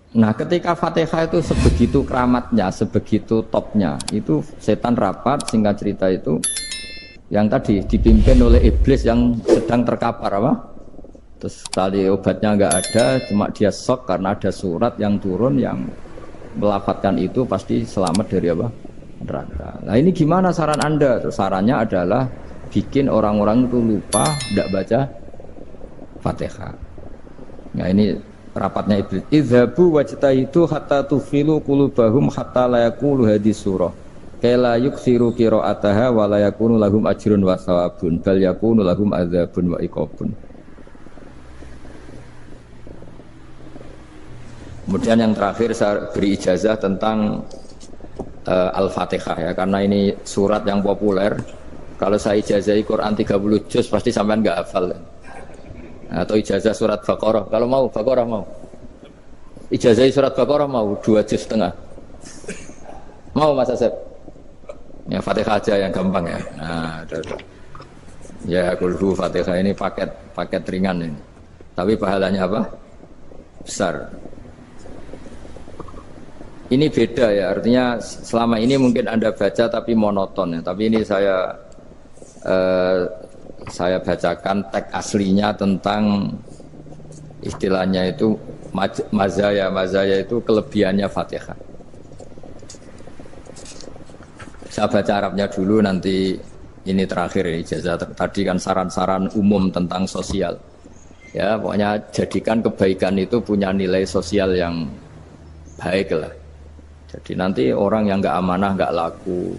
Nah, ketika Fatihah itu sebegitu keramatnya, sebegitu topnya, itu setan rapat, singkat cerita itu yang tadi dipimpin oleh iblis yang sedang terkapar apa? Terus tali obatnya nggak ada, cuma dia shock karena ada surat yang turun yang melafatkan itu pasti selamat dari apa? Neraka. Nah ini gimana saran Anda? Terus sarannya adalah bikin orang-orang itu lupa, tidak baca Fatihah. Nah ini rapatnya iblis. Idzabu wajtahidu hatta tufilu qulubahum hatta la yaqulu hadis surah. Kala yuksiru qiraataha wa la yakunu lahum ajrun wa thawabun bal yakunu lahum adzabun wa iqabun. Kemudian yang terakhir saya beri ijazah tentang Al-Fatihah ya, karena ini surat yang populer. Kalau saya ijazahi Quran 30 juz pasti sampean enggak hafal. Atau ijazah surat Baqarah. Kalau mau Baqarah mau. Ijazahi surat Baqarah mau 2 juz setengah. Mau Mas Asep? Ya Fatihah aja yang gampang ya. Nah, ya kulhu Fatihah ini paket ringan ini. Tapi pahalanya apa? Besar. Ini beda ya, artinya selama ini mungkin Anda baca tapi monoton ya. Tapi ini saya bacakan teks aslinya tentang istilahnya itu mazaya itu kelebihannya Fatihah. Saya baca Arabnya dulu, nanti ini terakhir ini ijazah tadi kan saran-saran umum tentang sosial. Ya, pokoknya jadikan kebaikan itu punya nilai sosial yang baik lah. Jadi nanti orang yang nggak amanah nggak laku,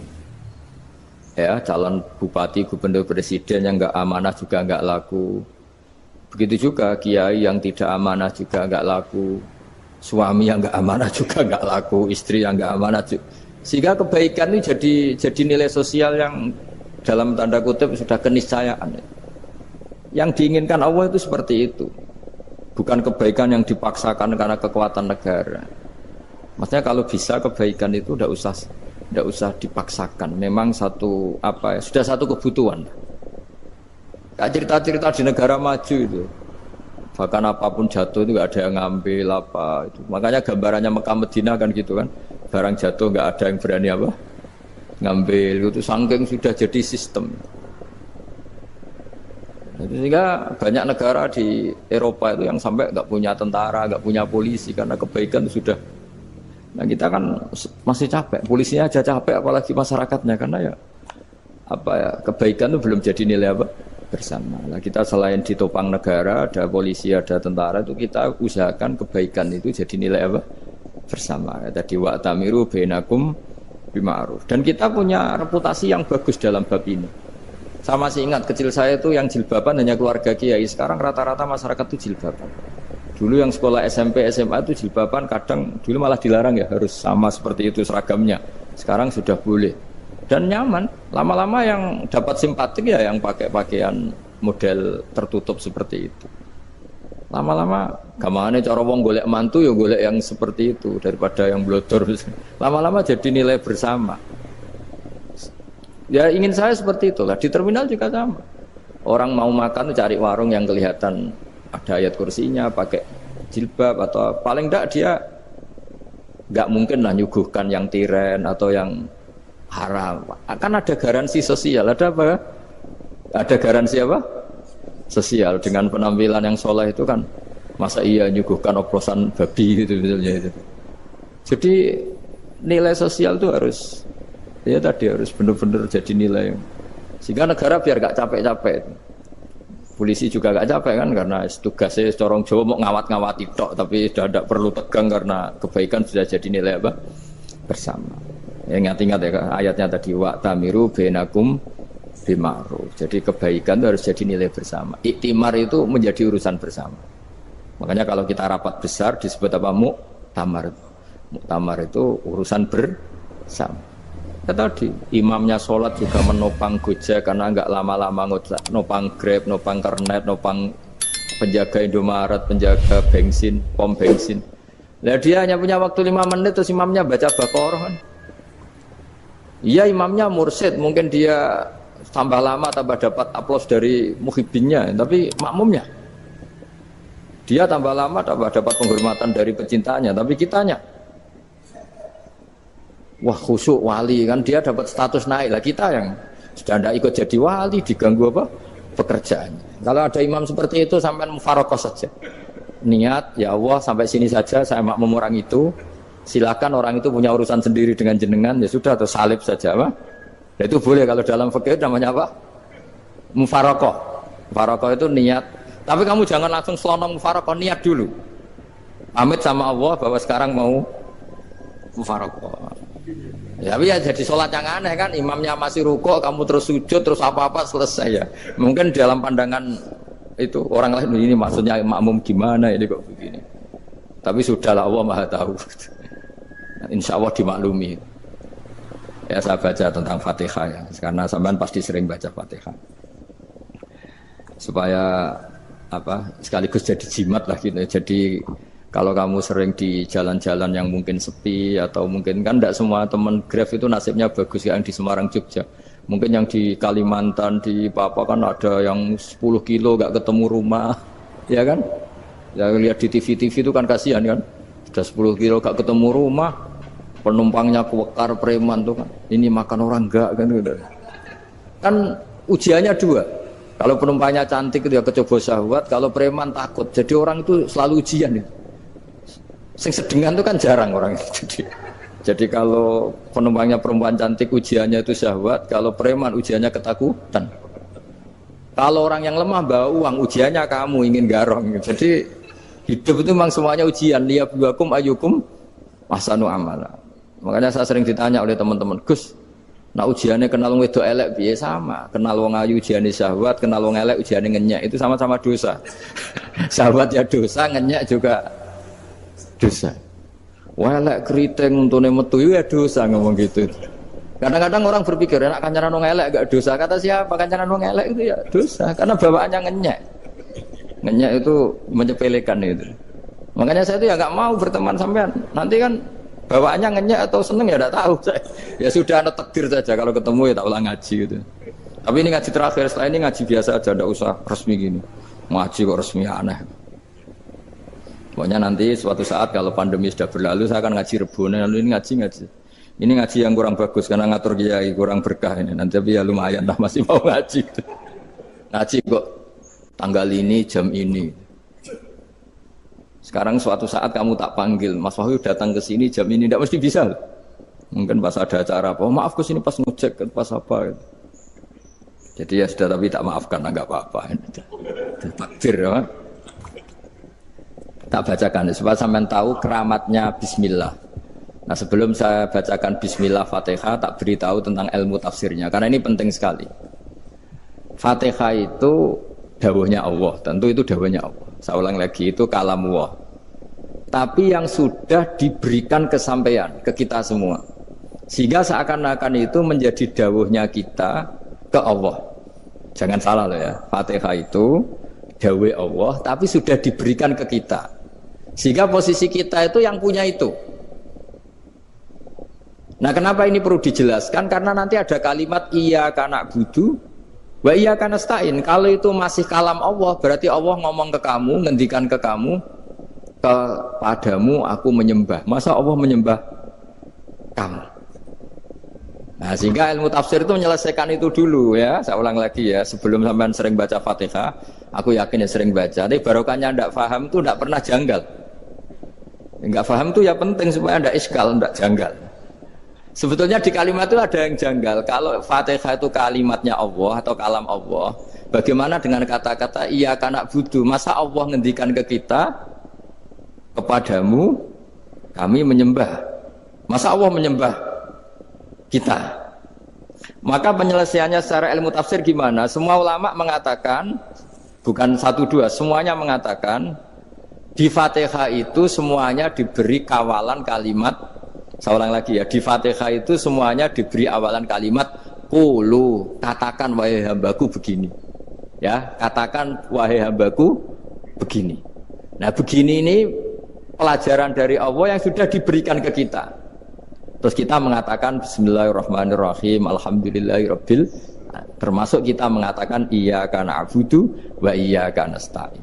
ya calon bupati, gubernur, presiden yang nggak amanah juga nggak laku. Begitu juga kiai yang tidak amanah juga nggak laku, suami yang nggak amanah juga nggak laku, istri yang nggak amanah juga. Sehingga kebaikan ini jadi nilai sosial yang dalam tanda kutip sudah keniscayaan. Yang diinginkan Allah itu seperti itu, bukan kebaikan yang dipaksakan karena kekuatan negara. Maksudnya kalau bisa kebaikan itu tidak usah dipaksakan. Memang sudah satu kebutuhan. Kayak cerita-cerita di negara maju itu, bahkan apapun jatuh itu nggak ada yang ngambil apa itu. Makanya gambarannya Mekah Madinah kan gitu kan, barang jatuh nggak ada yang berani apa ngambil itu, saking sudah jadi sistem. Sehingga banyak negara di Eropa itu yang sampai nggak punya tentara, nggak punya polisi karena kebaikan itu sudah. Nah kita kan masih capek, polisinya aja capek apalagi masyarakatnya, karena ya kebaikan itu belum jadi nilai bersama. Nah kita selain ditopang negara, ada polisi, ada tentara, itu kita usahakan kebaikan itu jadi nilai bersama. Tadi wa'tamiru bainakum bima'ruf. Dan kita punya reputasi yang bagus dalam bab ini. Saya masih ingat kecil saya itu yang jilbaban hanya keluarga kiai, sekarang rata-rata masyarakat itu jilbaban. Dulu yang sekolah SMP, SMA itu jilbaban kadang dulu malah dilarang ya, harus sama seperti itu seragamnya. Sekarang sudah boleh dan nyaman. Lama-lama yang dapat simpatik ya yang pakai pakaian model tertutup seperti itu. Lama-lama gamane cara wong golek mantu ya golek yang seperti itu daripada yang blodor. Lama-lama jadi nilai bersama. Ya ingin saya seperti itulah. Di terminal juga sama. Orang mau makan cari warung yang kelihatan ada ayat kursinya, pakai jilbab, atau paling enggak dia enggak mungkin lah nyuguhkan yang tiren atau yang haram. Akan ada garansi sosial, ada apa? Ada garansi apa? Sosial dengan penampilan yang soleh itu kan, masa iya nyuguhkan oplosan babi gitu misalnya itu. Jadi nilai sosial itu harus benar-benar jadi nilai. Sehingga negara biar enggak capek-capek. Polisi juga gak capek kan, karena tugasnya corong Jawa mau ngawat-ngawati tok, tapi sudah tidak perlu tegang karena kebaikan sudah jadi nilai bersama. Ya, ingat-ingat ya ayatnya tadi, wa'tamiru bainakum bima'ruf. Jadi kebaikan itu harus jadi nilai bersama. Iktimar itu menjadi urusan bersama. Makanya kalau kita rapat besar disebut apa? Muktamar. Muktamar itu urusan bersama. Tadi imamnya sholat juga menopang Gojek karena nggak lama-lama nopang Grab, nopang Kernet, nopang penjaga Indomaret, penjaga bensin, pom bensin. Nah dia hanya punya waktu 5 menit terus imamnya baca Baqarah kan. Iya imamnya mursyid, mungkin dia tambah lama tambah dapat aplaus dari muhibbinnya, tapi makmumnya Dia tambah lama dapat penghormatan dari pecintanya, tapi kitanya wah khusyuk wali kan, dia dapat status naik lah. Kita yang sudah tidak ikut jadi wali diganggu apa pekerjaannya. Kalau ada imam seperti itu sampai mufarokoh saja, niat ya Allah sampai sini saja saya makmum orang itu, silakan orang itu punya urusan sendiri dengan jenengan, ya sudah atau salib saja apa. Nah, itu boleh kalau dalam fikih namanya apa? Mufarokoh. Mufarokoh itu niat. Tapi kamu jangan langsung selonong mufarokoh, niat dulu. Pamit sama Allah bahwa sekarang mau mufarokoh. Ya, tapi ya jadi sholat yang aneh kan, imamnya masih rukuk, kamu terus sujud, terus apa-apa selesai ya. Mungkin dalam pandangan itu orang lain ini maksudnya makmum gimana ini kok begini. Tapi sudahlah Allah Maha tahu. Insya Allah dimaklumi. Ya saya baca tentang Fatihah ya, karena sampean pasti sering baca Fatihah. Supaya apa sekaligus jadi jimat lah gitu. Jadi kalau kamu sering di jalan-jalan yang mungkin sepi atau mungkin kan tidak semua teman Grab itu nasibnya bagus yang di Semarang Jogja. Mungkin yang di Kalimantan di Papua kan ada yang 10 kilo gak ketemu rumah, ya kan? Ya lihat di TV-TV itu kan kasihan kan. Sudah 10 kilo gak ketemu rumah, penumpangnya kewekar preman tuh kan. Ini makan orang enggak kan gitu. Kan ujiannya dua. Kalau penumpangnya cantik itu ya kecoba syahwat, kalau preman takut. Jadi orang itu selalu ujian itu. Sing sedengan itu kan jarang orang itu. Jadi kalau penumpangnya perempuan cantik ujiannya itu syahwat, kalau preman ujiannya ketakutan. Kalau orang yang lemah bawa uang ujiannya kamu ingin garong. Jadi hidup itu memang semuanya ujian. Liyabluwakum ayyukum ahsanu amala. Makanya saya sering ditanya oleh teman-teman, Gus, nah ujiannya kenal wong wedok elek piye sama, kenal wong ayu ujiane syahwat, kenal wong elek ujiane ngenyek, itu sama-sama dosa. Syahwat ya dosa, ngenyek juga dosa. Wah elek keriting untune metu ya dosa ngomong gitu. Kadang-kadang orang berpikir enak kancanan wong elek gak dosa. Kata siapa kancanan wong elek itu ya dosa karena bawaannya ngenyek. Ngenyek itu menyepelekan itu. Makanya saya itu ya gak mau berteman sampean. Nanti kan bawaannya ngenyek atau seneng ya tidak tahu saya. Ya sudah ada takdir saja kalau ketemu ya tak ulang ngaji gitu. Tapi ini ngaji terakhir, setelah ini ngaji biasa aja, tidak usah resmi gini. Ngaji kok resmi aneh. Pokoknya nanti suatu saat kalau pandemi sudah berlalu saya akan ngaji Rebone, lalu ini ngaji. Ini ngaji yang kurang bagus karena ngatur kiai kurang berkah ini. Nanti tapi ya lumayan lah masih mau ngaji. Ngaji kok tanggal ini jam ini. Sekarang suatu saat kamu tak panggil, Mas Wahyu datang ke sini jam ini, tidak mesti bisa. Mungkin pas ada acara apa, oh, maaf ke sini pas ngecek, pas apa. Gitu. Jadi ya sudah tapi tak maafkan, enggak apa-apa. Takdir ya. Tak bacakan supaya sampean tahu keramatnya Bismillah. Nah sebelum saya bacakan Bismillah Fatihah, tak beritahu tentang ilmu tafsirnya, karena ini penting sekali. Fatihah itu dawuhnya Allah, tentu itu dawuhnya Allah. Saya ulang lagi, itu kalam Allah. Tapi yang sudah diberikan kesampaian ke kita semua. Sehingga seakan-akan itu menjadi dawuhnya kita ke Allah. Jangan salah loh ya, Fatihah itu dawuh Allah, tapi sudah diberikan ke kita. Sehingga posisi kita itu yang punya itu. Nah kenapa ini perlu dijelaskan? Karena nanti ada kalimat iyyaka na'budu wa iyyaka nasta'in. Kalau itu masih kalam Allah, berarti Allah ngomong ke kamu, ngendikan ke kamu, kepadamu aku menyembah. Masa Allah menyembah kamu? Nah sehingga ilmu tafsir itu menyelesaikan itu dulu ya. Saya ulang lagi ya, sebelum sampean sering baca Fatihah, aku yakin ya sering baca. Tapi barokahnya tidak paham itu tidak pernah janggal. Enggak paham itu ya penting supaya tidak iskal, tidak janggal. Sebetulnya di kalimat itu ada yang janggal. Kalau Fatihah itu kalimatnya Allah atau kalam Allah, bagaimana dengan kata-kata iyyaka na'budu? Masa Allah ngendikan ke kita, kepadamu kami menyembah. Masa Allah menyembah kita? Maka penyelesaiannya secara ilmu tafsir gimana? Semua ulama mengatakan, bukan satu dua, semuanya mengatakan di Fatihah itu semuanya diberi kawalan kalimat. Saya ulang lagi ya, di Fatihah itu semuanya diberi awalan kalimat qulu, katakan wahai hambaku begini. Ya, katakan wahai hambaku begini. Nah, begini ini pelajaran dari Allah yang sudah diberikan ke kita. Terus kita mengatakan bismillahirrahmanirrahim, alhamdulillahirabbil, termasuk kita mengatakan iyyaka na'budu wa iyyaka nasta'in.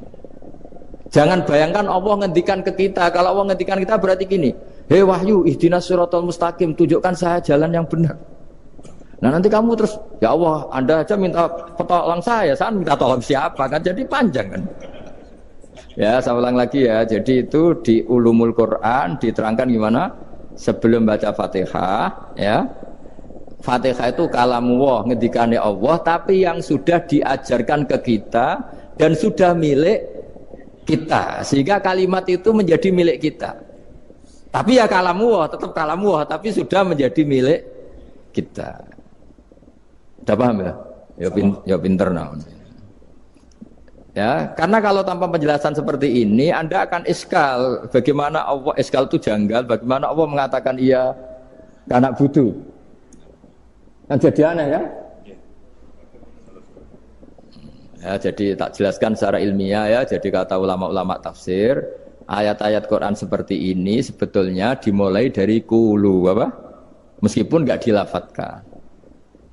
Jangan bayangkan Allah ngendikan ke kita. Kalau Allah ngendikan kita berarti gini, hei wahyu, ihdinas siratal mustaqim, tunjukkan saya jalan yang benar. Nah nanti kamu terus, ya Allah, Anda aja minta tolong saya minta tolong siapa kan? Jadi panjang kan? Ya, saya ulang lagi ya. Jadi itu di Ulumul Quran diterangkan gimana? Sebelum baca Fatihah, ya. Fatihah itu kalamullah, ngendikane Allah, tapi yang sudah diajarkan ke kita dan sudah milik kita. Sehingga kalimat itu menjadi milik kita. Tapi ya kalamullah, tetap kalamullah, tapi sudah menjadi milik kita. Udah paham ya? Ya pinter naon. Ya, karena kalau tanpa penjelasan seperti ini, Anda akan iskal. Bagaimana Allah, iskal itu janggal, bagaimana Allah mengatakan iya karena butuh. Yang jadi aneh ya? Ya, jadi tak jelaskan secara ilmiah ya. Jadi kata ulama-ulama tafsir, ayat-ayat Quran seperti ini sebetulnya dimulai dari qulu apa? Meskipun enggak dilafatkan.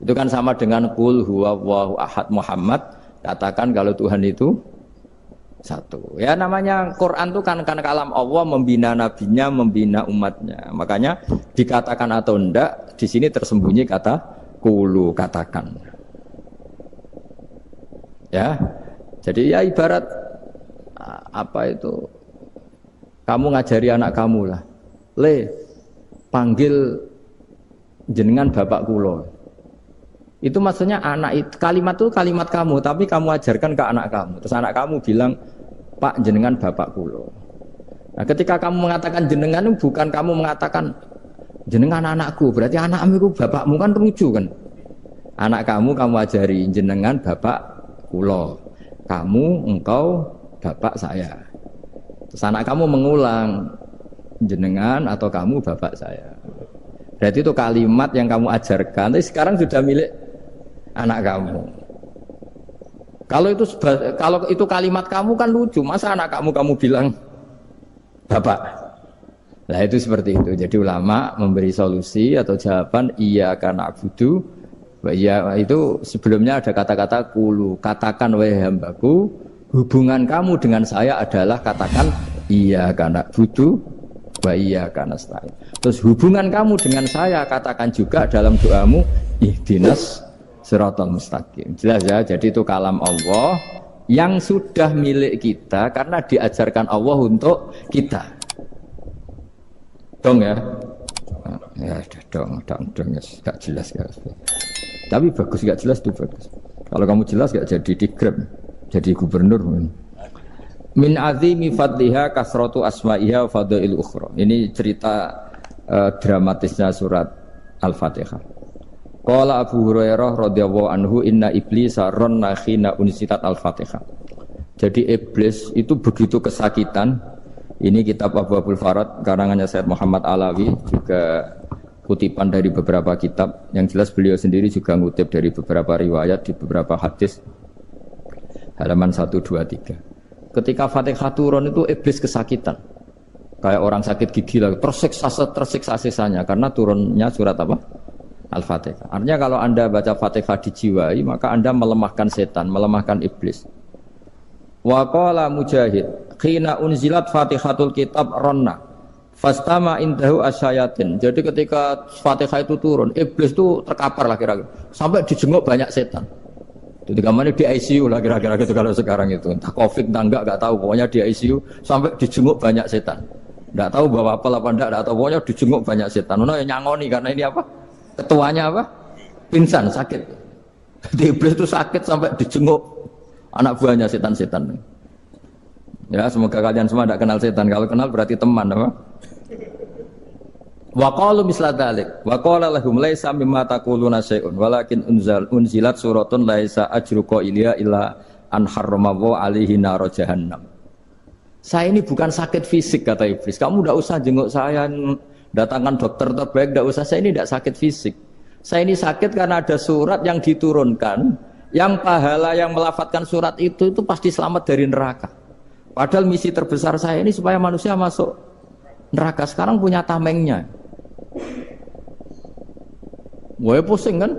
Itu kan sama dengan qul huwallahu ahad Muhammad, katakan kalau Tuhan itu satu. Ya namanya Quran itu kan kalam Allah, membina nabinya, membina umatnya. Makanya dikatakan atau enggak, di sini tersembunyi kata qulu, katakan. Ya. Jadi ya ibarat apa itu? Kamu ngajari anak kamu lah. Le, panggil jenengan bapak kula. Itu maksudnya anak itu, kalimat itu kalimat kamu, tapi kamu ajarkan ke anak kamu. Terus anak kamu bilang, Pak jenengan bapak kulo. Nah ketika kamu mengatakan jenengan, bukan kamu mengatakan jenengan anakku, berarti anakmu itu bapakmu, kan lucu kan. Anak kamu ajari jenengan bapak kulo, kamu engkau bapak saya. Terus anak kamu mengulang jenengan atau kamu bapak saya. Berarti itu kalimat yang kamu ajarkan, tapi sekarang sudah milik anak kamu. Kalau itu kalimat kamu kan lucu, masa anak kamu bilang bapak. Nah itu seperti itu. Jadi ulama memberi solusi atau jawaban iya karena abudu. Iya itu sebelumnya ada kata-kata qulu, katakan wahai hambaku, hubungan kamu dengan saya adalah katakan iya karena abudu wa iya karena nasta'in. Terus hubungan kamu dengan saya katakan juga dalam doamu ihdinas siratal mustaqim. Jelas ya, jadi itu kalam Allah yang sudah milik kita karena diajarkan Allah untuk kita. Dong ya? Ya dong, ya, gak jelas ya. Tapi bagus, gak jelas itu bagus. Kalau kamu jelas gak jadi digrab, jadi gubernur. Min azimi fadliha kasratu asma'iha fadail ukhra. Ini cerita dramatisnya surat Al-Fatihah. Qala Abu Hurairah radhiyallahu anhu inna iblisa ranna khina unsitat al-Fatihah. Jadi iblis itu begitu kesakitan. Ini kitab Abwaabul Farad karangannya Sayyid Muhammad Alawi, juga kutipan dari beberapa kitab. Yang jelas beliau sendiri juga ngutip dari beberapa riwayat di beberapa hadis. Halaman 123. Ketika Fatihah turun itu iblis kesakitan. Kayak orang sakit gigi lah, tersiksa sisanya karena turunnya surat apa? Al-Fatihah. Artinya kalau Anda baca Fatihah dijiwai, maka Anda melemahkan setan, melemahkan iblis. Wa qala Mujahid, khina unzilat Fatihatul Kitab ronna fastama indahu asyayatin. Jadi ketika Fatihah itu turun, iblis itu terkapar lah kira-kira. Sampai dijenguk banyak setan. Jadi kemana di ICU lah kira-kira gitu kalau sekarang itu. Entah Covid entah enggak tahu, pokoknya di ICU sampai dijenguk banyak setan. Enggak tahu bawa apa enggak tahu, pokoknya dijenguk banyak setan. Ono yang nyangoni karena ini apa? Ketuanya apa? Pingsan, sakit. Jadi iblis itu sakit sampai dijenguk anak buahnya setan-setan. Ya, semoga kalian semua tidak kenal setan. Kalau kenal berarti teman, apa? Wa qalu misla dzalik. Wa qala lahum laisa mimma taquluna syai'un walakin unzilat suratun laisa ajru qailiha illa an harrama alaihi nar jahannam. Saya ini bukan sakit fisik kata iblis. Kamu tidak usah jenguk saya, datangkan dokter terbaik, tidak usah. Saya ini tidak sakit fisik. Saya ini sakit karena ada surat yang diturunkan, yang pahala yang melafatkan surat itu pasti selamat dari neraka. Padahal misi terbesar saya ini supaya manusia masuk neraka. Sekarang punya tamengnya. Wah pusing kan?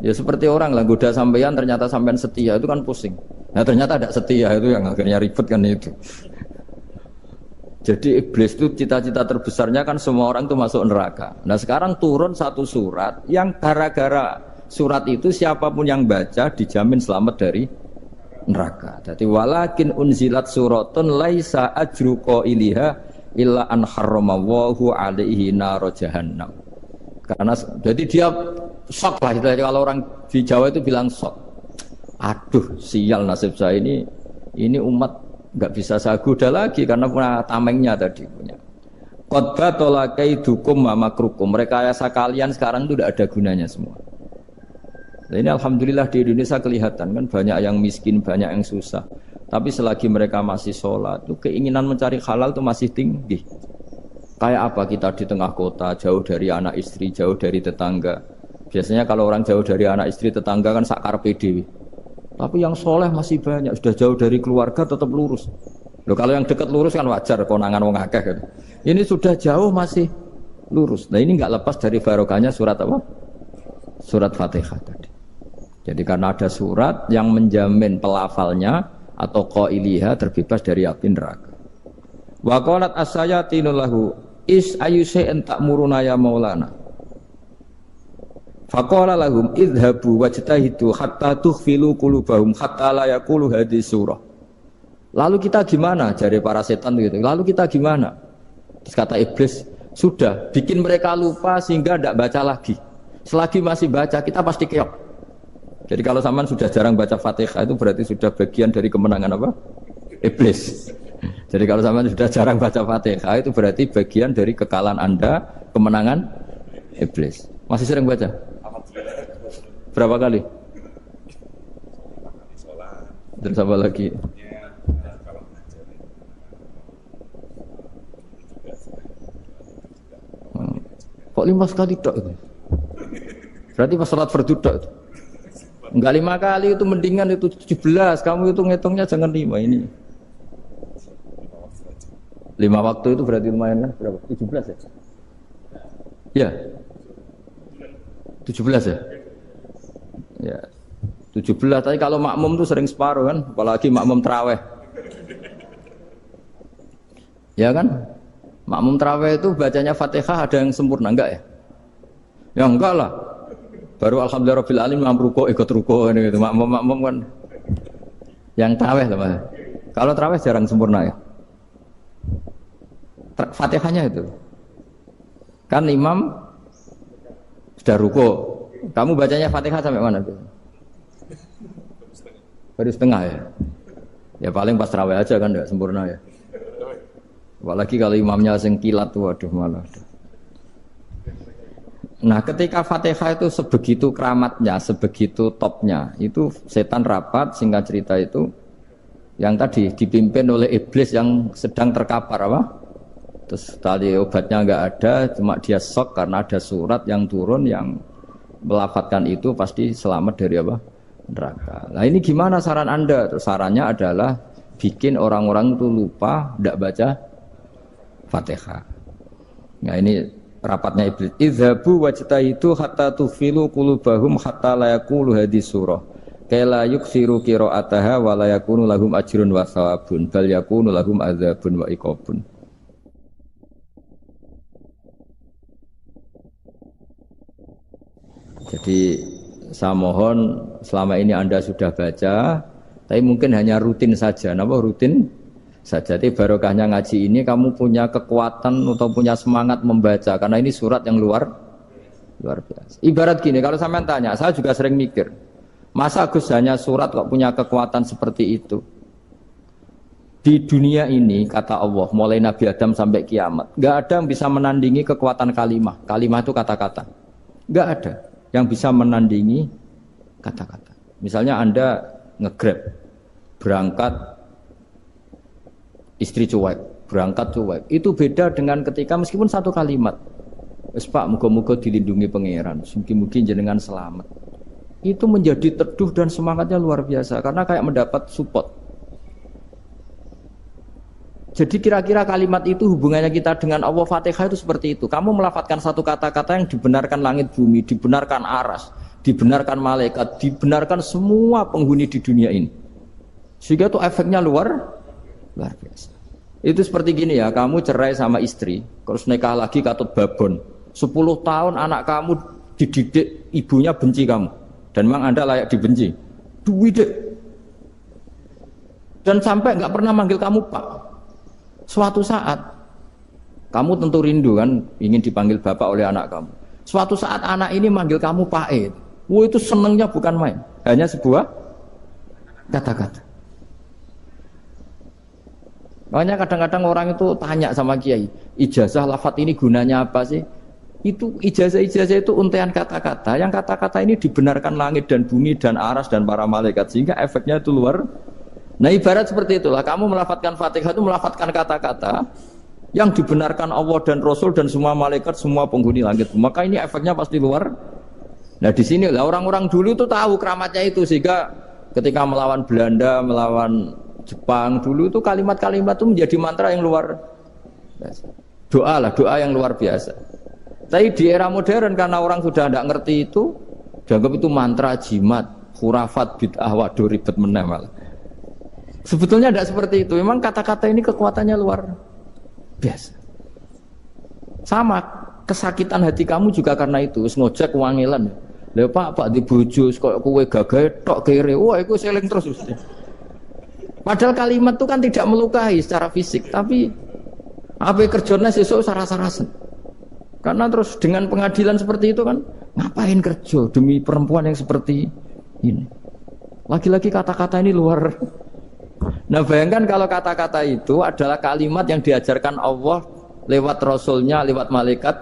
Ya seperti orang lah, goda sampean ternyata sampean setia, itu kan pusing. Nah ternyata tidak setia, itu yang akhirnya ribet kan itu. Jadi iblis itu cita-cita terbesarnya kan semua orang itu masuk neraka. Nah sekarang turun satu surat yang gara-gara surat itu siapapun yang baca dijamin selamat dari neraka. Jadi walakin unzilat suratun laisa ajru qailiha illa an harramallahu alaihi nar jahannam. Karena jadi dia shock lah, kalau orang di Jawa itu bilang shock. Aduh sial nasib saya ini umat nggak bisa saya goda lagi karena punya tamengnya tadi punya. Qad tolakaidukum wa makrukum. Rekayasa kalian sekarang itu tidak ada gunanya semua. Nah, ini alhamdulillah di Indonesia kelihatan kan banyak yang miskin, banyak yang susah. Tapi selagi mereka masih sholat, tuh keinginan mencari halal itu masih tinggi. Kayak apa kita di tengah kota, jauh dari anak istri, jauh dari tetangga. Biasanya kalau orang jauh dari anak istri, tetangga kan sakar PDW. Tapi yang soleh masih banyak, sudah jauh dari keluarga tetap lurus. Loh, kalau yang dekat lurus kan wajar, konangan wong akeh kan. Ini sudah jauh masih lurus. Nah ini nggak lepas dari barokahnya surat apa? Surat Fatihah tadi. Jadi karena ada surat yang menjamin pelafalnya atau qailiha terbebas dari api neraka. Wa qalat as-sayatinu lahu is ayyusa'in ta'muruna ya maulana. Faqala lahum idhabu wajtahidu hatta tukhfilu qulubahum hatta la yaqulu hadhihi surah. Lalu kita gimana? Jari para setan gitu. Lalu kita gimana? Terus kata iblis, sudah bikin mereka lupa sehingga tidak baca lagi. Selagi masih baca kita pasti keok. Jadi kalau sampean sudah jarang baca Fatihah itu berarti sudah bagian dari kemenangan apa? Iblis. Jadi kalau sampean sudah jarang baca Fatihah itu berarti bagian dari kekalahan Anda, kemenangan iblis. Masih sering baca? Berapa kali? Terus apa lagi? Kok 5 kali tok itu? Berarti pas salat fardu tok itu. Enggak 5 kali itu mendingan itu 17. Kamu itu ngitungnya jangan 5 ini. 5 waktu itu berarti lumayan kan? Berapa? 17 ya? Ya. 17 ya? Ya. 17, tapi kalau makmum tuh sering separuh kan, apalagi makmum tarawih. Ya kan? Makmum tarawih itu bacanya Fatihah ada yang sempurna enggak ya? Ya enggak lah. Baru alhamdulillahirabbil alamin ruku ikut ruku ini gitu. Makmum kan yang tarawih lah, Mas. Kalau tarawih jarang sempurna ya. Fatihahnya itu. Kan imam sudah ruku. Kamu bacanya Fatihah sampai mana tuh? Baru setengah ya. Ya paling pas tarawih aja kan enggak sempurna ya. Apalagi kalau imamnya sing kilat tuh, waduh malah. Nah, ketika Fatihah itu sebegitu keramatnya, sebegitu topnya, itu setan rapat, singkat cerita itu yang tadi dipimpin oleh iblis yang sedang terkapar apa? Terus tali obatnya enggak ada, cuma dia shock karena ada surat yang turun yang melafatkan itu pasti selamat dari apa? Neraka. Nah, ini gimana saran Anda? Terus sarannya adalah bikin orang-orang itu lupa, tidak baca Fatihah. Nah, ini rapatnya iblis. Idzabu wajtahidu hatta tufilu qulubahum hatta la yaqulu hadhihi surah. Kala yuksiru qira'ataha wa la yakunu lahum ajrun wa thawabun bal yakunu lahum adzabun wa iqabun. Jadi saya mohon selama ini Anda sudah baca, tapi mungkin hanya rutin saja. Napa rutin saja? Jadi barokahnya ngaji ini kamu punya kekuatan atau punya semangat membaca karena ini surat yang luar biasa. Ibarat gini, kalau sampean tanya, saya juga sering mikir, masa Gus hanya surat kok punya kekuatan seperti itu? Di dunia ini kata Allah, mulai Nabi Adam sampai kiamat, nggak ada yang bisa menandingi kekuatan kalimah. Kalimah itu kata-kata, nggak ada yang bisa menandingi kata-kata. Misalnya Anda nge-grab, berangkat istri cuek, berangkat cuek. Itu beda dengan ketika meskipun satu kalimat, wes Pak, muga-muga dilindungi pangeran, mungkin jenengan selamat. Itu menjadi teduh dan semangatnya luar biasa karena kayak mendapat support. Jadi kira-kira kalimat itu hubungannya kita dengan Allah, Fatihah itu seperti itu. Kamu melafatkan satu kata-kata yang dibenarkan langit bumi, dibenarkan aras, dibenarkan malaikat, dibenarkan semua penghuni di dunia ini. Sehingga itu efeknya luar biasa. Itu seperti gini ya, kamu cerai sama istri, terus nikah lagi katut babon. 10 tahun anak kamu dididik, ibunya benci kamu. Dan memang Anda layak dibenci. Duwidek. Dan sampai nggak pernah manggil kamu Pak. Suatu saat, kamu tentu rindu kan, ingin dipanggil Bapak oleh anak kamu. Suatu saat anak ini manggil kamu Pak E. Wah, itu senengnya bukan main. Hanya sebuah kata-kata. Makanya kadang-kadang orang itu tanya sama kiai, ijazah lafadz ini gunanya apa sih? Itu ijazah-ijazah itu untaian kata-kata. Yang kata-kata ini dibenarkan langit dan bumi dan aras dan para malaikat, sehingga efeknya itu luar. Nah ibarat seperti itulah, kamu melafadzkan Fatihah itu melafadzkan kata-kata yang dibenarkan Allah dan Rasul dan semua malaikat, semua penghuni langit. Maka ini efeknya pasti luar. Nah di sini lah orang-orang dulu itu tahu keramatnya itu, sehingga ketika melawan Belanda, melawan Jepang dulu itu kalimat-kalimat itu menjadi mantra yang luar biasa. Doa lah, doa yang luar biasa. Tapi di era modern karena orang sudah tidak ngerti itu, dianggap itu mantra, jimat, khurafat, bid'ah, waduh ribet meneh malah. Sebetulnya tidak seperti itu. Memang kata-kata ini kekuatannya luar biasa. Sama kesakitan hati kamu juga karena itu. Ngojek wangilan. Lha Pak di bojo kok kowe gagah tok kere. Wah, iku seling terus mesti. Padahal kalimat itu kan tidak melukai secara fisik, tapi apa kerjanya sesuk sarasa-rasen. Karena terus dengan pengadilan seperti itu kan, ngapain kerja demi perempuan yang seperti ini? Lagi-lagi kata-kata ini luar. Nah bayangkan kalau kata-kata itu adalah kalimat yang diajarkan Allah lewat Rasulnya, lewat malaikat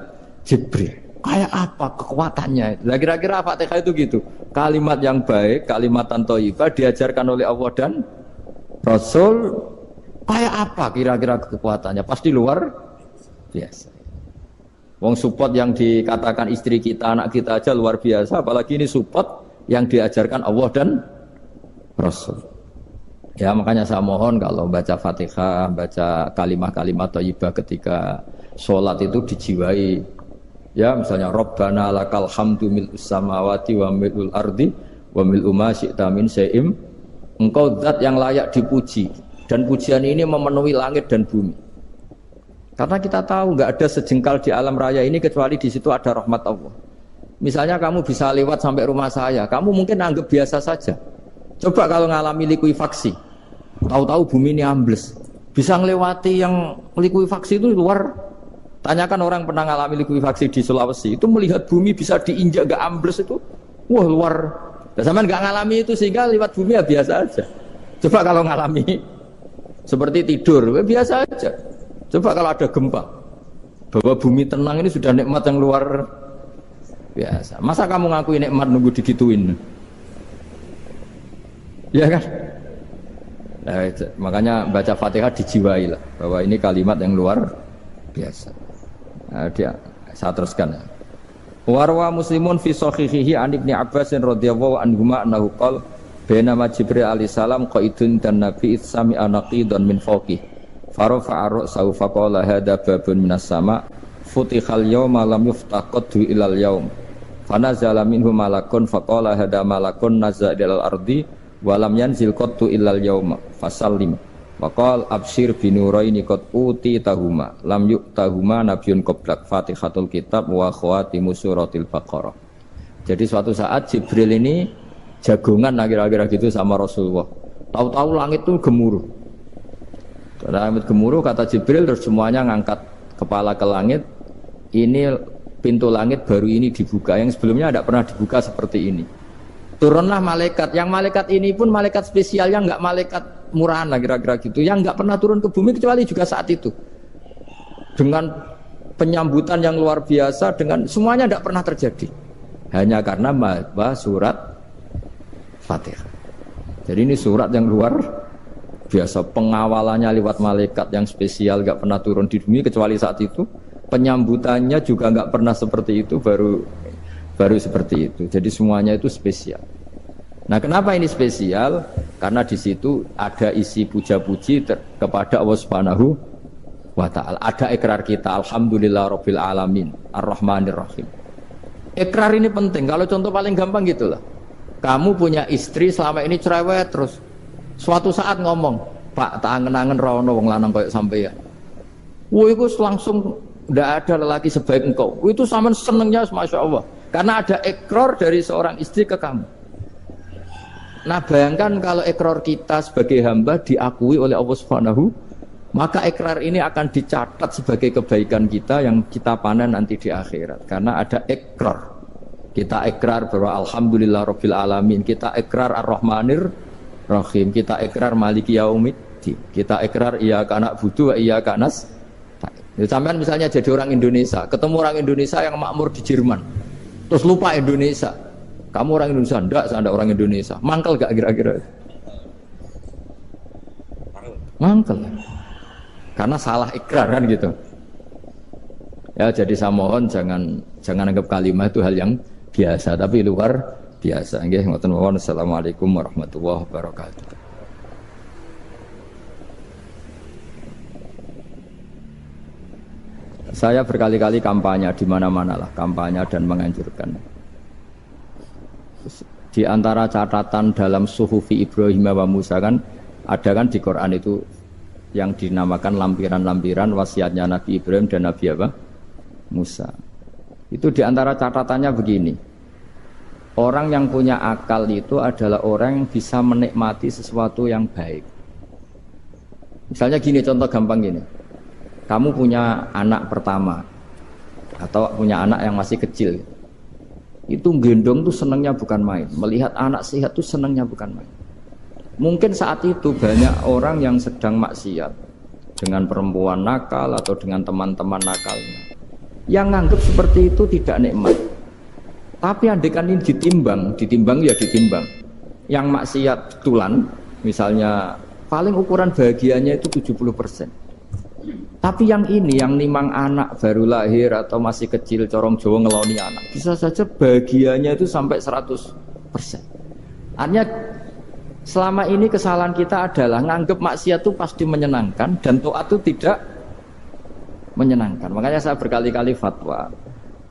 Jibril. Kayak apa kekuatannya? Nah, kira-kira Fatihah itu gitu. Kalimat yang baik, kalimatan thayyibah diajarkan oleh Allah dan Rasul, kayak apa kira-kira kekuatannya? Pasti luar biasa. Wong support yang dikatakan istri kita, anak kita aja luar biasa, apalagi ini support yang diajarkan Allah dan Rasul. Ya makanya saya mohon kalau baca Fatihah, baca kalimat-kalimat thayyibah ketika sholat itu dijiwai. Ya misalnya Rabbana lakal hamdu mil'us samawati wa mil'ul ardi wa mil'u ma syi'ta min syai'im. Engkau zat yang layak dipuji, dan pujian ini memenuhi langit dan bumi. Karena kita tahu nggak ada sejengkal di alam raya ini kecuali di situ ada rahmat Allah. Misalnya kamu bisa lewat sampai rumah saya, kamu mungkin anggap biasa saja. Coba kalau ngalami likuifaksi, tahu-tahu bumi ini ambles, bisa ngelewati yang likuifaksi itu luar. Tanyakan orang pernah ngalami likuifaksi di Sulawesi, itu melihat bumi bisa diinjak nggak ambles itu, wah luar. Zaman nggak ngalami itu sehingga lewat bumi ya biasa aja. Coba kalau ngalami seperti tidur, ya biasa aja. Coba kalau ada gempa, bahwa bumi tenang ini sudah nikmat yang luar biasa. Masa kamu ngakui nikmat nunggu digituin? Ya kan? Nah, makanya baca Fatihah dijiwai lah, bahwa ini kalimat yang luar biasa. Nah, saya teruskan. Warwa Muslimun fi sahihihi an Ibnu Abbas radhiyallahu anhuma annahu qala bainama Jibril alaihi salam qaidun dan Nabi itsami anaqidan min fawqi farafa'a ra'sahu faqala hadza babun minas sama futihal yawma lam yuftah qaddu ilal yaum fanazala minhu malakun faqala hadza malakun nazza ilal ardi wa lam yanzil qaddu ilal yauma fasallim waqal absyir binuraini qad uti tahuma lam yu'tahuma nabiyyun qablak Fatihatul kitab wa khawatimu suratil baqarah. Jadi suatu saat Jibril ini jagongan kira-kira gitu sama Rasulullah. Tahu-tahu langit itu gemuruh. Langit gemuruh kata Jibril, terus semuanya ngangkat kepala ke langit. Ini pintu langit baru ini dibuka, yang sebelumnya tidak pernah dibuka seperti ini. Turunlah malaikat, yang malaikat ini pun malaikat spesial, yang enggak malaikat murahan lah kira-kira gitu, yang enggak pernah turun ke bumi kecuali juga saat itu. Dengan penyambutan yang luar biasa, dengan semuanya tidak pernah terjadi. Hanya karena surat Fatihah. Jadi ini surat yang luar biasa, pengawalannya lewat malaikat yang spesial, enggak pernah turun di bumi kecuali saat itu. Penyambutannya juga enggak pernah seperti itu, baru seperti itu. Jadi semuanya itu spesial. Nah, kenapa ini spesial? Karena di situ ada isi puja-puji kepada Allah Subhanahu wa ta'ala. Ada ikrar kita, alhamdulillah rabbil alamin, ar-rahmanir rahim. Ikrar ini penting. Kalau contoh paling gampang gitulah. Kamu punya istri selama ini cerewet terus. Suatu saat ngomong, Pak, tak angen-angen rono wong lanang koyo sampeyan. Wah, itu langsung ndak ada lelaki sebaik engkau. Itu sampean senengnya Masya Allah. Karena ada ikrar dari seorang istri ke kamu. Nah, bayangkan kalau ikrar kita sebagai hamba diakui oleh Allah Subhanahu, maka ikrar ini akan dicatat sebagai kebaikan kita yang kita panen nanti di akhirat. Karena ada ikrar. Kita ikrar bahwa alhamdulillah rabbil alamin, kita ikrar ar-rahmanir rahim, kita ikrar maliki yaumiddin, kita ikrar iyyaka na'budu wa iyyaka nasta'in. Sampean misalnya jadi orang Indonesia, ketemu orang Indonesia yang makmur di Jerman, terus lupa Indonesia. Kamu orang Indonesia? Enggak, saya enggak orang Indonesia. Mangkel gak kira-kira? Mangkel. Karena salah ikrar kan gitu. Ya, jadi saya mohon jangan anggap kalimat itu hal yang biasa, tapi luar biasa. Nggih, ngoten mawon. Assalamualaikum warahmatullahi wabarakatuh. Saya berkali-kali kampanye di mana-mana lah, kampanye dan menganjurkan. Di antara catatan dalam Suhufi Ibrahim wa Musa kan ada kan di Quran itu yang dinamakan lampiran-lampiran wasiatnya Nabi Ibrahim dan Nabi apa? Musa. Itu di antara catatannya begini. Orang yang punya akal itu adalah orang yang bisa menikmati sesuatu yang baik. Misalnya gini, contoh gampang gini. Kamu punya anak pertama atau punya anak yang masih kecil. Itu gendong tuh senangnya bukan main. Melihat anak sehat tuh senangnya bukan main. Mungkin saat itu banyak orang yang sedang maksiat dengan perempuan nakal atau dengan teman-teman nakalnya, yang nganggap seperti itu tidak nikmat. Tapi andaikan ini ditimbang ya ditimbang. Yang maksiat tulan, misalnya paling ukuran bahagianya itu 70%. Tapi yang ini, yang nimang anak baru lahir atau masih kecil, corong Jawa ngeloni anak, bisa saja bahagianya itu sampai 100%. Artinya selama ini kesalahan kita adalah nganggap maksiat itu pasti menyenangkan dan taat itu tidak menyenangkan. Makanya saya berkali-kali fatwa,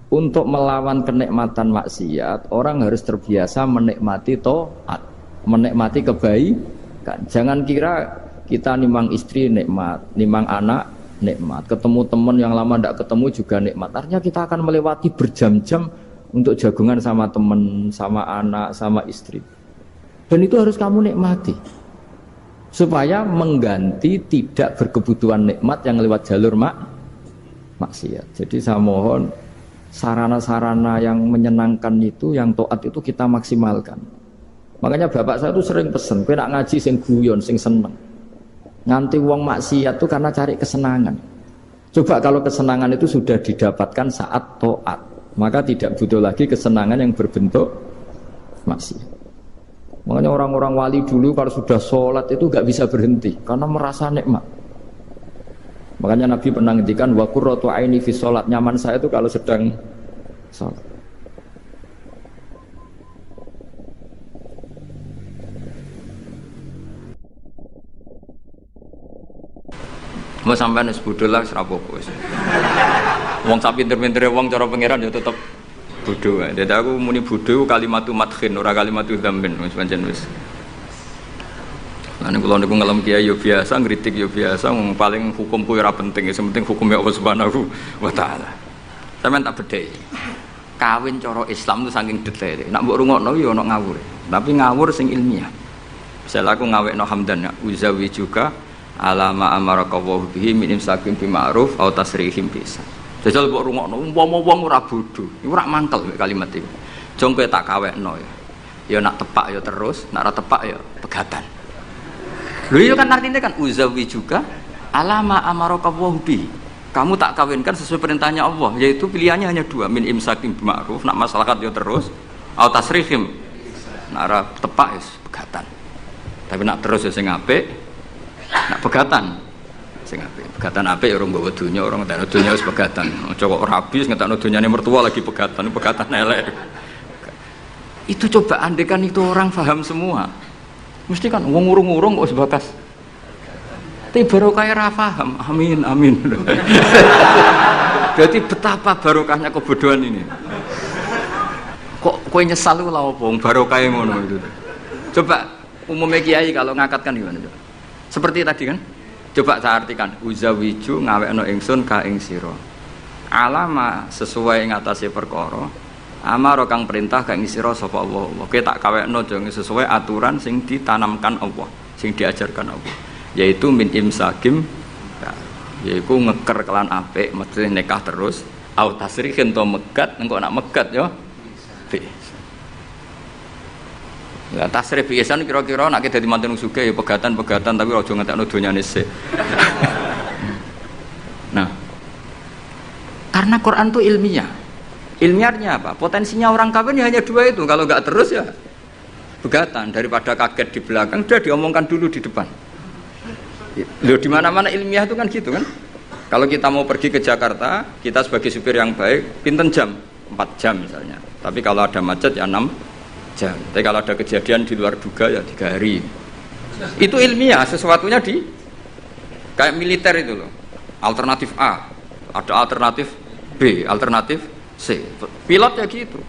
untuk melawan kenikmatan maksiat, orang harus terbiasa menikmati taat, menikmati kebaikan. Jangan kira kita nimang istri nikmat, nimang anak nikmat, ketemu teman yang lama tidak ketemu juga nikmat. Artinya kita akan melewati berjam-jam untuk jagungan sama teman, sama anak, sama istri. Dan itu harus kamu nikmati supaya mengganti tidak berkebutuhan nikmat yang lewat jalur maksiat. Jadi saya mohon sarana-sarana yang menyenangkan itu, yang taat itu kita maksimalkan. Makanya bapak saya itu sering pesen, kowe nak ngaji sing guyon, sing seneng. Nganti wong maksiat itu karena cari kesenangan. Coba kalau kesenangan itu sudah didapatkan saat taat, maka tidak butuh lagi kesenangan yang berbentuk maksiat. Makanya orang-orang wali dulu kalau sudah sholat itu gak bisa berhenti karena merasa nikmat. Makanya Nabi pernah ngendikan wa qurratu aini fi sholat, nyaman saya itu kalau sedang sholat. Mau sampai nih bodoh lah serapopo. Wong sapi pinter-pinter wong cara pangeran ya tetep bodoh. Jadi aku muni bodoh kalimatu madkhin ora kalimatu dzambin wis pancen wis. Lah nek kula niku ngelem kiai yo biasa, ngritik yo biasa, wong paling hukumku ora penting, sing penting hukume Allah Subhanahu wa taala. Sampeyan tak bedheki. Kawin cara Islam itu saking detail. Nak mbok rungokno yo ono ngawur. Tapi ngawur sing ilmiah. Misal aku ngawekno hamdan ya, uzawi juga alama amarakallahu bihi min imsakin bi ma'ruf aw tasrihim bisa. Jajal mbok rungokno umpama wong ora bodho, iku ora mangkel kalimat iki. Jong kowe tak kawekno ya. Ya nak tepak ya terus, nak ora tepak ya pegatan. Lho itu kan artinya kan uzawi juga alama amarakallahu bihi. Kamu tak kawinkan sesuai perintahnya Allah, yaitu pilihannya hanya dua, min imsakin bi ma'ruf, nak maslahat ya terus, aw tasrihim. Nak ora tepak ya pegatan. Tapi nak terus ya sing apik. Nak pegatan sing apik. Pegatan apik ya orang nggawa donya, orang ngentekno donya wis pegatan. Aja kok rabi ngentekno donyane mertua lagi pegatan elek. Itu coba andekan itu orang paham semua. Mesti kan wong ngurung-ngurung kok sebatas. Tapi barokah ra paham. Amin amin. Berarti betapa barokahnya kebodohan ini. Kok kowe nyesal lho lha opo barokah ngono itu. Coba umumnya kiai kalau ngakatkan gimana coba? Seperti tadi kan? Coba saya artikan, uzawiju ngawekno ingsun ka ing sira. Alama sesuai ngatasi perkara. Amaro kang perintah ka ing sira sapa Allah. Kowe tak kawekno aja sesuai aturan sing ditanamkan Allah, sing diajarkan Allah. Yaitu min imsakim, yaitu ngeker kelan apik, mesti nikah terus. Au tasrihin to megat, engko nak megat yo. Ya tasrih biasan kira-kira nek dadi manten sugih ya pegatan-pegatan tapi aja ngentekno donyane sik. Nah, karena Quran itu ilmiah. Ilmiahnya apa? Potensinya orang kawin ya hanya dua itu. Kalau enggak terus ya pegatan, daripada kaget di belakang sudah diomongkan dulu di depan. Loh di mana-mana ilmiah itu kan gitu kan? Kalau kita mau pergi ke Jakarta, kita sebagai supir yang baik, pinten jam? 4 jam misalnya. Tapi kalau ada macet ya 6 jam. Tapi kalau ada kejadian di luar duga ya 3 hari. Itu ilmiah, sesuatunya di kayak militer itu loh. Alternatif A, ada alternatif B, alternatif C. Pilot ya gitu.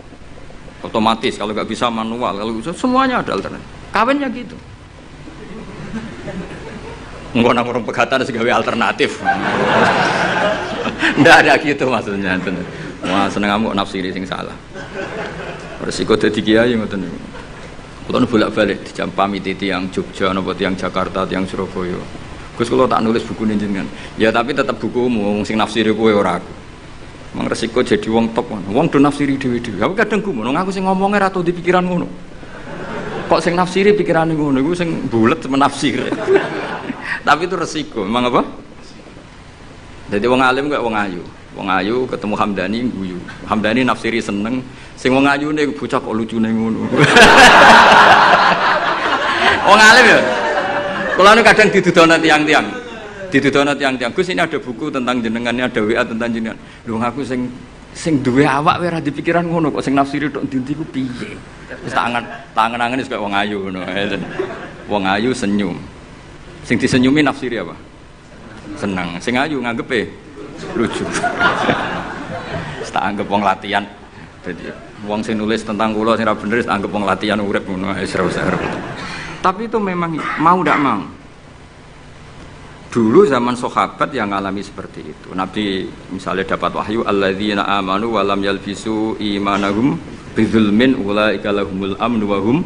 Otomatis kalau nggak bisa manual, kalau bisa semuanya ada alternatif. Kawinnya gitu. Enggak nang orang pegatan segawe alternatif. Ndak ada gitu maksudnya. Wah, seneng kamu nafsiri sing salah. Resiko dadi kiai ngoten niku. Kula bolak-balik dijampami tiyang Jogja napa tiyang Jakarta, tiyang Surabaya. Gus kula tak nulis buku jenengan. Ya tapi tetep bukumu sing nafsiri kowe ora aku. Mang resiko jadi wong top. Wong do nafsiri dhewe-dhewe. Aku kadang gumun aku sing ngomongnya ra tau di pikiran ngono. Kok sing nafsiri pikirane ngono iku sing bulet menafsir. Tapi itu resiko, memang apa? Jadi wong alim kok wong ayu. Wong ayu ketemu Hamdani guyu. Hamdani nafsiri seneng, sing wong ayune bocah kok lucune ngono. Wong alim ya. Kula nu kadang didudono tiyang-tiyang. Didudono tiyang-tiyang. Gus ini ada buku tentang jenengannya, ada WA tentang jenengan. Lho aku sing duwe awak wae ora dipikiran ngono kok sing nafsiri tok ndi ku piye. Wis tangan-tangan wis kaya wong ayu ngono. Wong ayu senyum. Sing disenyumi nafsiri apa? Senang. Sing ayu nganggepe lucu. Tak anggap wong latihan. Jadi wong sing nulis tentang kula sing ra bener tak anggap wong latihan urip ngono wis ora usah. Tapi itu memang mau ndak mau. Dulu zaman sahabat yang ngalami seperti itu. Nabi misalnya dapat wahyu alladzina amanu wa lam yalbisu imanahum bidzulmin ulaika lahumul amnu wa hum.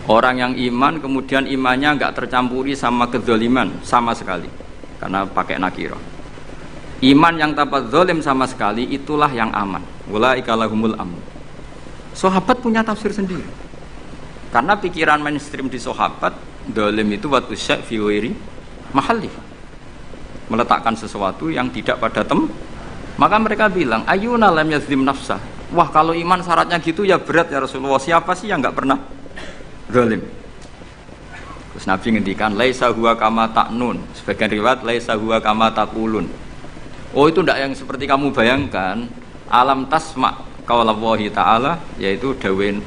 Orang yang iman kemudian imannya enggak tercampuri sama kedzaliman sama sekali. Karena pakai nakirah. Iman yang tanpa zalim sama sekali itulah yang aman. Ulaika lahumul amn. Sahabat punya tafsir sendiri. Karena pikiran mainstream di sahabat, zalim itu wa tusya fi ghairi mahalli. Meletakkan sesuatu yang tidak pada maka mereka bilang ayuna lam yazlim nafsa. Wah kalau iman syaratnya gitu ya berat ya Rasulullah. Siapa sih yang enggak pernah zalim? Terus Nabi ngendikan laisa huwa kama ta'nun. Sebagian riwayat laisa huwa kama taqulun. Oh itu tidak yang seperti kamu bayangkan. Alam tasma qaulallahi ta'ala, yaitu dawuh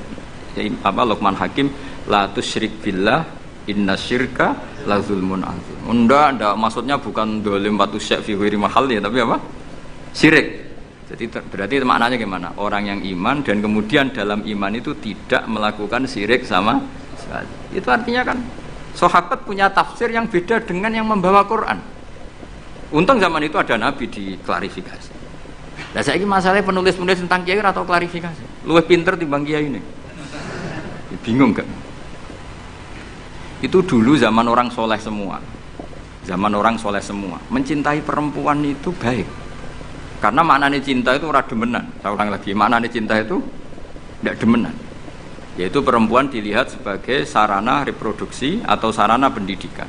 Luqman Hakim, la tusyrik billah innasyirka la zulmun azim. Ndak maksudnya bukan dolim batu syak fi ghairi mahal ya, tapi apa? Syirik. Jadi berarti maknanya gimana? Orang yang iman dan kemudian dalam iman itu tidak melakukan syirik sama sekali. Itu artinya kan sahabat punya tafsir yang beda dengan yang membawa Quran. Untung zaman itu ada Nabi diklarifikasi. Nah saya ini masalahnya penulis-penulis tentang kiai atau klarifikasi. Luwih pinter timbang kiai ini. Bingung gak? Itu dulu zaman orang soleh semua. Zaman orang soleh semua. Mencintai perempuan itu baik. Karena maknanya cinta itu ora demenan. Saya ulang lagi, maknanya cinta itu tidak demenan. Yaitu perempuan dilihat sebagai sarana reproduksi atau sarana pendidikan.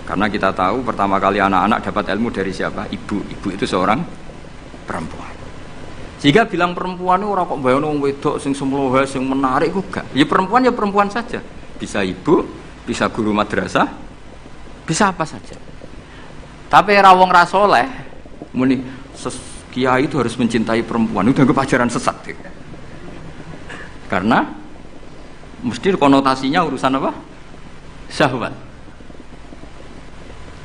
Karena kita tahu pertama kali anak-anak dapat ilmu dari siapa? Ibu. Ibu itu seorang perempuan. Jika bilang perempuan itu orang kok bayang wong wedok sing semlohe sing menarik kok gak. Ya perempuan saja. Bisa ibu, bisa guru madrasah, bisa apa saja. Tapi era wong ra saleh muni kiai itu harus mencintai perempuan. Itu dianggap ajaran sesat. Karena mesti konotasinya urusan apa? Syahwat.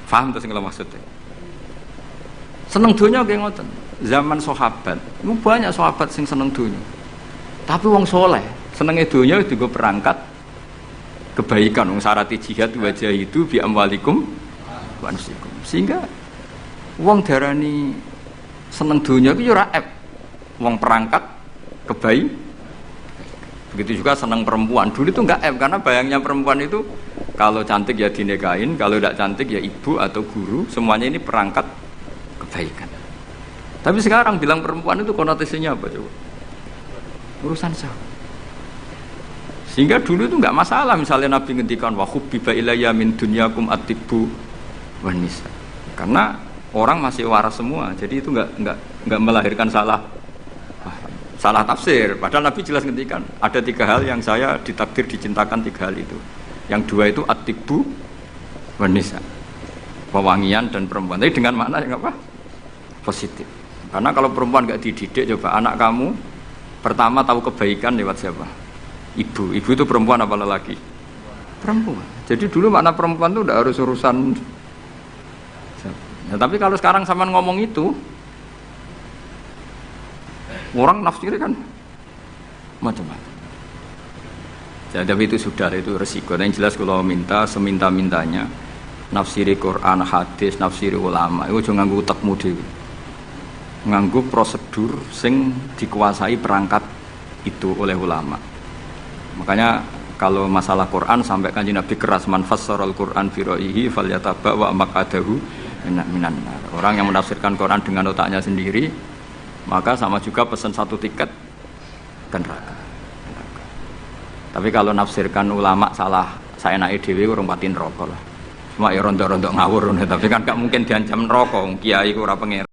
Faham tuh sing kula maksud. Seneng dunya nggih ngoten. Zaman sahabat, itu banyak sahabat sing seneng dunya. Tapi wong soleh, senenge dunya digo perangkat kebaikan. Syarat jihad wajah itu bi amwalikum wa anfusikum. Sehingga wong darani seneng dunya iku ya ora ep. Wong perangkat begitu juga seneng perempuan. Dulu itu enggak ep karena bayangnya perempuan itu kalau cantik ya dinikahin, kalau tidak cantik ya ibu atau guru, semuanya ini perangkat kebaikan. Tapi sekarang bilang perempuan itu konotasinya apa coba? Urusan syahwat. Sehingga dulu itu enggak masalah misalnya Nabi ngendikan wa hubbiba ilayya min dunyakum at-tibbu wan nisa. Karena orang masih waras semua. Jadi itu enggak melahirkan salah tafsir. Padahal Nabi jelas ngendikan ada 3 hal yang saya ditakdir dicintakan 3 hal itu. Yang 2 itu at-tibbu wan nisa. Pewangian dan perempuan. Tapi dengan makna yang apa? Positif. Karena kalau perempuan enggak dididik, coba anak kamu pertama tahu kebaikan lewat siapa? Ibu itu perempuan apa lelaki? Perempuan. Jadi dulu makna perempuan itu udah harus urusan. Nah, tapi kalau sekarang sampean ngomong itu, orang nafsirnya kan macam-macam. Ya, tapi itu sudah itu resiko. Yang jelas kalau minta seminta-mintanya nafsiri Quran, hadis, nafsiri ulama, itu jangan nganggo utekmu dhewe. Nganggo prosedur sing dikuasai perangkat itu oleh ulama. Makanya kalau masalah Quran sampai Kanjeng Nabi keras man fassaral Quran fi ra'yihi falyataba wa maqadahu minan nar. Orang yang menafsirkan Quran dengan otaknya sendiri maka sama juga pesan 1 tiket ke neraka. Tapi kalau nafsirkan ulama salah saya naik dhewe urung pati neraka lah. Cuma ya rondo-rondo ngawur tapi kan gak mungkin diancam neraka kiai ku ora pengen